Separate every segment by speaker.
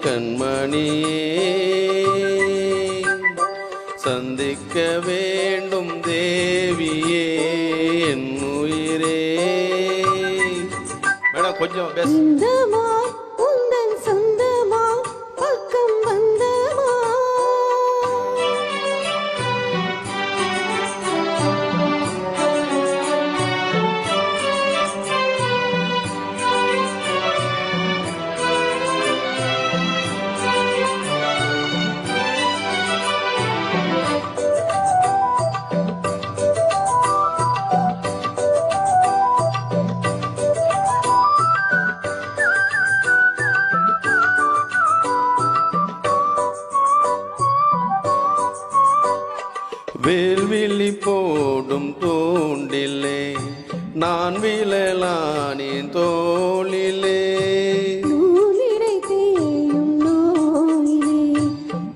Speaker 1: கண்மணியே சந்திக்க வேண்டும் தேவியே என் உயிரே. மேடம் கொஞ்சம் பேச. வேல்விழி போடும் தூண்டிலே நான் விழலானேன் தோளிலே.
Speaker 2: நூலிடை தேயும் நோயிலே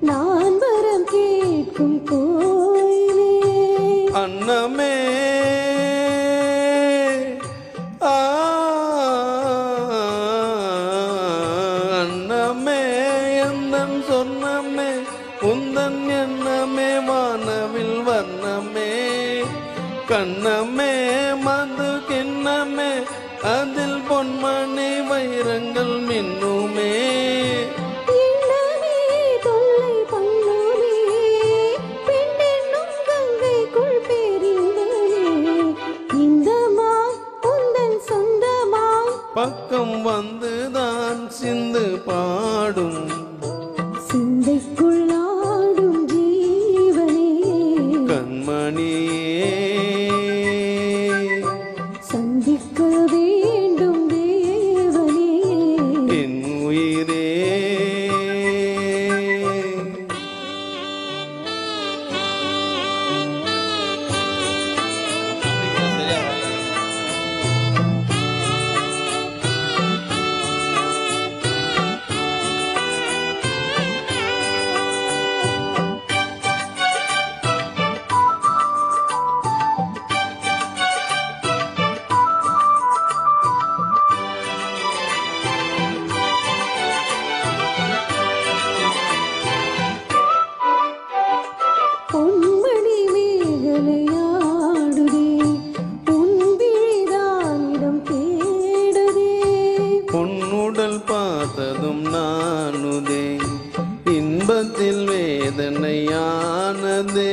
Speaker 2: நான் வரம் கேட்கும் கோயிலே.
Speaker 1: அன்னமே அன்னமே எந்தன் சொன்னமே உந்தன் எண்ணமே வானவில் வர்ணமே. கண்ணமே மது கிண்ணமே அதில் பொன்மணி வைரங்கள் மின்னுமே. பக்கம் வந்துதான் சிந்து பாடும்
Speaker 2: சிந்தைக்குள்ளாடும் ஜீவனே
Speaker 1: கண்மணியே
Speaker 2: சந்திக்க வேண்டும் தேவனே
Speaker 1: என் உயிரே.
Speaker 2: பொன்மணி மேகலையாடுதே உன் விழிதானிடம் தேடுதே.
Speaker 1: பொன்னுடல் பார்த்ததும் நானுதே இன்பத்தில் வேதனையானதே.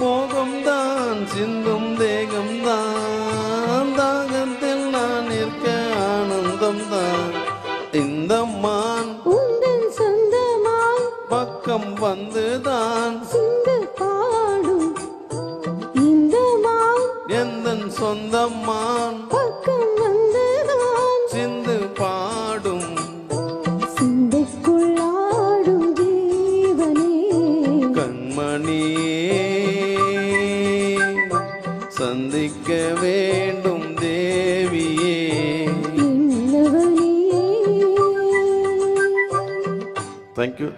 Speaker 1: மோகம்தான் சிந்தும் தேகம்தான் தாகத்தில் நான் இருக்க ஆனந்தம்தான். இந்த மான்
Speaker 2: உந்தன் சொந்தமான்
Speaker 1: பக்கம் வந்துதான்
Speaker 2: சிந்து பாடும். இந்த மான்
Speaker 1: எந்தன் சொந்தமான்
Speaker 2: பக்கம் வந்துதான்
Speaker 1: சிந்து பாடும்.
Speaker 2: சிந்தைக்குள்ளாடும் ஜீவனே
Speaker 1: கண்மணியே சந்திக்க வேண்டும் தேவியே.
Speaker 2: என்னவனே.
Speaker 1: தேங்க்யூ.